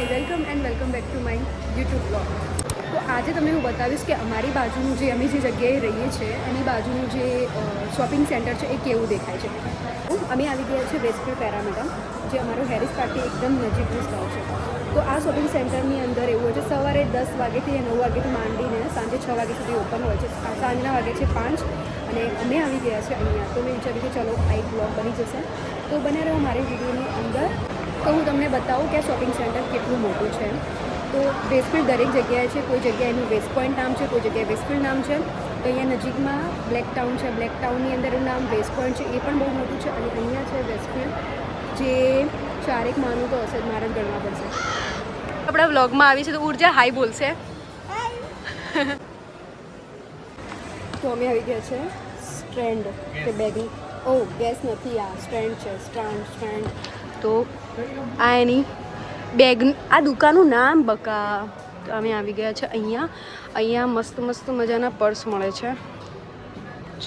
Hi welcome back to my YouTube blog. તો આજે તમને હું બતાવીશ કે અમારી બાજુનું જે અમે જે જગ્યાએ રહીએ છીએ એની બાજુનું જે શોપિંગ સેન્ટર છે એ કેવું દેખાય છે. અમે આવી ગયા છે વેસ્ટફિલ્ડ પેરામેડમ, જે અમારું હેરિસ પાર્કથી એકદમ નજીકનું સ્થળ છે. તો આ શોપિંગ સેન્ટરની અંદર એવું હોય છે સવારે 10 વાગ્યાથી 9 વાગ્યાથી માંડીને સાંજે 6 વાગ્યા સુધી ઓપન હોય છે. સાંજના વાગે છે 5 અને અમે આવી ગયા છે અહીંયા. તો મેં વિચાર્યું કે ચલો આ એક બ્લોગ બની જશે, તો બને રહો મારી વિડીયોની અંદર. તો હું તમને બતાવું કે આ શોપિંગ સેન્ટર કેટલું મોટું છે. તો વેસ્ટફિલ્ડ દરેક જગ્યાએ છે. કોઈ જગ્યાએ એનું વેસ્ટ પોઈન્ટ નામ છે, કોઈ જગ્યાએ વેસ્ટફિલ્ડ નામ છે. તો અહીંયા નજીકમાં બ્લેક ટાઉન છે, બ્લેક ટાઉનની અંદર એનું નામ વેસ્ટ પોઈન્ટ છે, એ પણ બહુ મોટું છે. અને અહીંયા છે વેસ્ટફિલ્ડ, જે 4 માનું તો હશે જ, મારે જ ગણવા પડશે. આપણા વ્લોગમાં આવી છે તો ઉર્જા હાઈ બોલશે. તો અમે આવી ગયા છે સ્ટ્રેન્ડ કે બેગી. ઓ ગેસ નથી, આ સ્ટ્રેન્ડ છે, સ્ટ્રેન્ડ. તો આ એની બેગ, આ દુકાનનું નામ બકા. તો અમે આવી ગયા છે અહીંયા મસ્ત મજાના પર્સ મળે છે.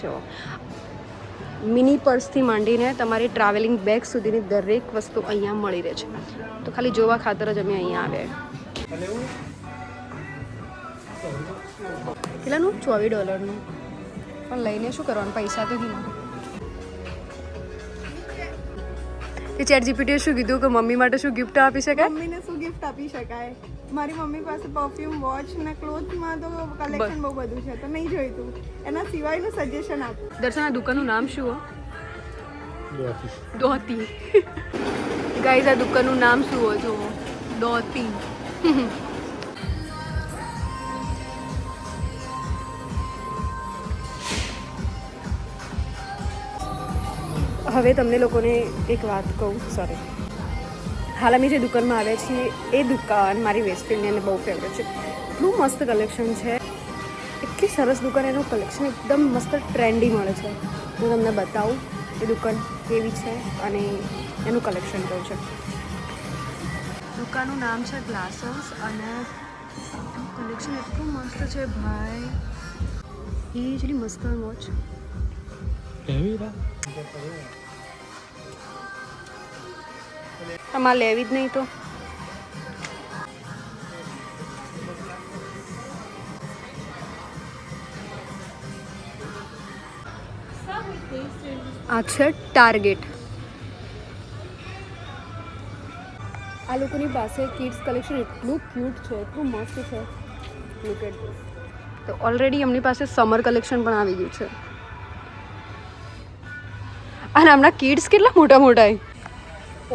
જો મિની પર્સથી માંડીને તમારી ટ્રાવેલિંગ બેગ સુધીની દરેક વસ્તુ અહીંયા મળી રહે છે. તો ખાલી જોવા ખાતર જ અમે અહીંયા આવ્યા. કેટલાનું? $24. પણ લઈને શું કરવાનું, પૈસા તો નહીં. એ ચેટ જીપીટીએ શું કીધું કે મમ્મી માટે શું ગિફ્ટ આપી શકાય? મમ્મીને શું ગિફ્ટ આપી શકાય? મારી મમ્મી પાસે પરફ્યુમ, વોચ ને ક્લોથમાં તો કલેક્શન બહુ બધું છે, તો નહીં જોઈતું. એના સિવાયનું સજેશન આપ. દર્શન, આ દુકાનનું નામ શું હો? દોતી. ગાઈઝ, આ દુકાનનું નામ શું હોય? જો દોતી. હવે તમને લોકોને એક વાત કહું, સોરી. હાલ અમે જે દુકાનમાં આવ્યા છીએ એ દુકાન મારી વેસ્ટફિલ્ડની અને બહુ ફેવરેટ છે. એટલું મસ્ત કલેક્શન છે, એટલી સરસ દુકાન. એનું કલેક્શન એકદમ મસ્ત ટ્રેન્ડી મળે છે. હું તમને બતાવું એ દુકાન કેવી છે અને એનું કલેક્શન કેવું છે. દુકાનનું નામ છે ગ્લાસર્સ અને કલેક્શન એટલું મસ્ત છે ભાઈ. એ જેટલી મસ્ત વોચ તમારે લેવી જ નહીં તો આ છે ટાર્ગેટ. આ લોકોની પાસે કિડ્સ કલેક્શન એટલું ક્યુટ છે, એટલું મસ્ત છે. Look at this. તો ઓલરેડી એમની પાસે સમર કલેક્શન પણ આવી ગયું છે. અને હમણાં કિડ્સ કેટલા મોટા.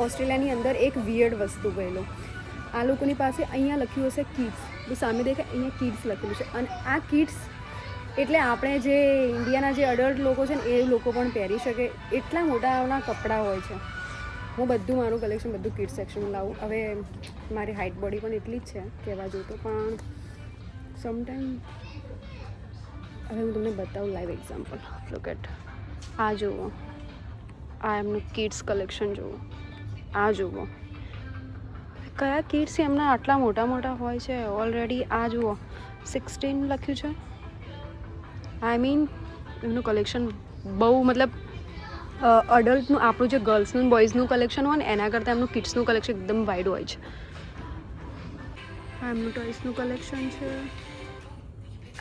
ઓસ્ટ્રેલિયાની અંદર એક વિયર્ડ વસ્તુ ગયેલો. આ લોકોની પાસે અહીંયા લખ્યું હશે કિડ્સ, તો સામે દેખાય અહીંયા કિડ્સ લખેલું છે. અને આ કિડ્સ એટલે આપણે જે ઇન્ડિયાના જે અડલ્ટ લોકો છે ને એ લોકો પણ પહેરી શકે એટલા મોટાના કપડાં હોય છે. હું મારું કલેક્શન બધું કિડ્સ સેક્શનમાં લાવું. હવે મારી હાઇટ બોડી પણ એટલી જ છે કહેવા જોઈએ તો, પણ સમટાઈમ હવે હું તમને બતાવું લાઈવ એક્ઝામ્પલ. લુક એટ આ જુઓ, આ એમનું કિડ્સ કલેક્શન જુઓ. આ જુઓ કયા કિડ્સ એમના આટલા મોટા હોય છે ઓલરેડી. આ જુઓ 16 લખ્યું છે. આઈ મીન એમનું કલેક્શન બહુ, મતલબ અડલ્ટનું, આપણું જે ગર્લ્સનું બોયઝનું કલેક્શન હોય ને એના કરતાં એમનું કિડ્સનું કલેક્શન એકદમ વાઇડ હોય છે. આ એમનું ટોયસનું કલેક્શન છે.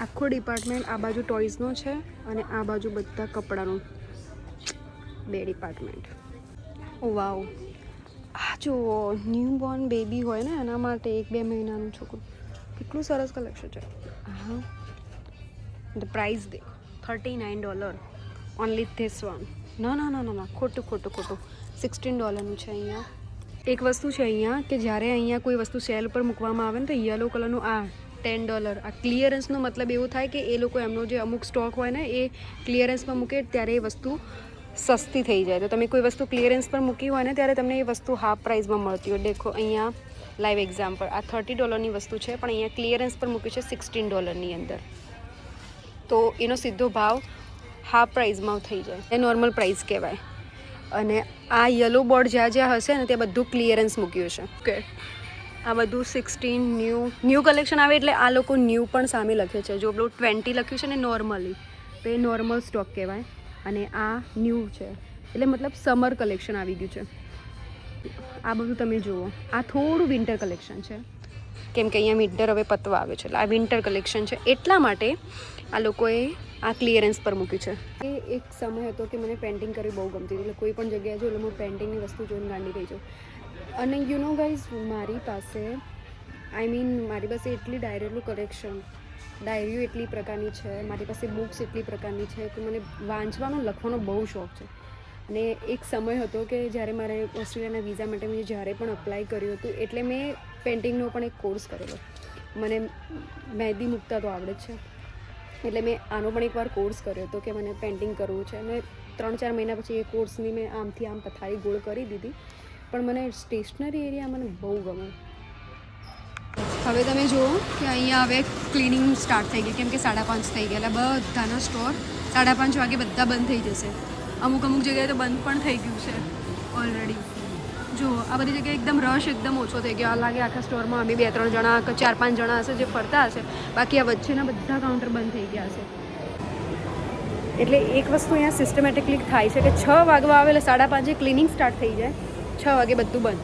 આખો ડિપાર્ટમેન્ટ આ બાજુ ટોયસનો છે અને આ બાજુ બધા કપડાનું 2 ડિપાર્ટમેન્ટ. ઓ વાવ, આ જો ન્યૂ બોર્ન બેબી હોય ને એના માટે 1-2 મહિનાનું છોકરું, કેટલું સરસ કલેક્શન છે. હા, the price they $39 only this one. ના, ખોટું $16 છે. અહીંયા એક વસ્તુ છે અહીંયા કે જ્યારે અહીંયા કોઈ વસ્તુ સેલ પર મૂકવામાં આવે ને તો યલો કલરનું આ $10. આ ક્લિયરન્સનો મતલબ એવું થાય કે એ લોકો એમનો જે અમુક સ્ટોક હોય ને એ ક્લિયરન્સમાં મૂકે ત્યારે એ વસ્તુ સસ્તી થઈ જાય. તો તમે કોઈ વસ્તુ ક્લિયરન્સ પર મૂકી હોય ને ત્યારે તમને એ વસ્તુ હાફ પ્રાઇસમાં મળતી હોય. દેખો અહીંયા લાઈવ એક્ઝામ્પલ, આ $30 વસ્તુ છે પણ અહીંયા ક્લિયરન્સ પર મૂકી છે $16 અંદર. તો એનો સીધો ભાવ હાફ પ્રાઇસમાં થઈ જાય, એ નોર્મલ પ્રાઇસ કહેવાય. અને આ યલો બોર્ડ જ્યાં હશે ને ત્યાં બધું ક્લિયરન્સ મૂક્યું છે. ઓકે, આ બધું 16 ન્યૂ કલેક્શન આવે એટલે આ લોકો ન્યૂ પણ સામે લખે છે. જો પેલું 20 લખ્યું છે ને નોર્મલી, તો એ નોર્મલ સ્ટોક કહેવાય. અને આ ન્યૂ છે એટલે મતલબ સમર કલેક્શન આવી ગયું છે. આ બધું તમે જુઓ, આ થોડું વિન્ટર કલેક્શન છે, કેમ કે અહીંયા વિન્ટર હવે પતવા આવે છે, એટલે આ વિન્ટર કલેક્શન છે, એટલા માટે આ લોકોએ આ ક્લિયરન્સ પર મૂક્યું છે. એ એક સમય હતો કે મને પેઇન્ટિંગ કરવી બહુ ગમતી હતી, એટલે કોઈ પણ જગ્યાએ જો એટલે હું પેઇન્ટિંગની વસ્તુ જોઈને ગાંડી થઈ જાઉં. અને યુ નો ગાઈઝ, મારી પાસે એટલી ડાયરીનું કલેક્શન, ડાયરીઓ એટલી પ્રકારની છે, મારી પાસે બુક્સ એટલી પ્રકારની છે કે મને વાંચવાનો લખવાનો બહુ શોખ છે. અને એક સમય હતો કે જ્યારે મારે ઓસ્ટ્રેલિયાના વિઝા માટે મેં જ્યારે પણ અપ્લાય કર્યું હતું, એટલે મેં પેઇન્ટિંગનો પણ એક કોર્સ કરેલો. મને મહેંદી મૂકતા તો આવડે જ છે, એટલે મેં આનો પણ એકવાર કોર્સ કર્યો હતો કે મને પેઇન્ટિંગ કરવું છે. અને 3-4 મહિના પછી એ કોર્સની મેં આમથી આમ પથારી ગોળ કરી દીધી. પણ મને સ્ટેશનરી એરિયા મને બહુ ગમે. હવે તમે જુઓ કે અહીંયા હવે ક્લિનિંગ સ્ટાર્ટ થઈ ગઈ, કેમ કે 5:30 થઈ ગયા, એટલે બધાના સ્ટોર 5:30 વાગે બધા બંધ થઈ જશે. અમુક જગ્યાએ તો બંધ પણ થઈ ગયું છે ઓલરેડી. જુઓ, આ બધી જગ્યાએ એકદમ રશ એકદમ ઓછો થઈ ગયો. આ લાગે આખા સ્ટોરમાં અમે 2-3 જણા, 4-5 જણા હશે જે ફરતા હશે, બાકી આ વચ્ચેના બધા કાઉન્ટર બંધ થઈ ગયા હશે. એટલે એક વસ્તુ અહીંયા સિસ્ટમેટિકલી થાય છે કે 6 વાગવા આવે એટલે 5:30 ક્લિનિંગ સ્ટાર્ટ થઈ જાય, 6 વાગે બધું બંધ.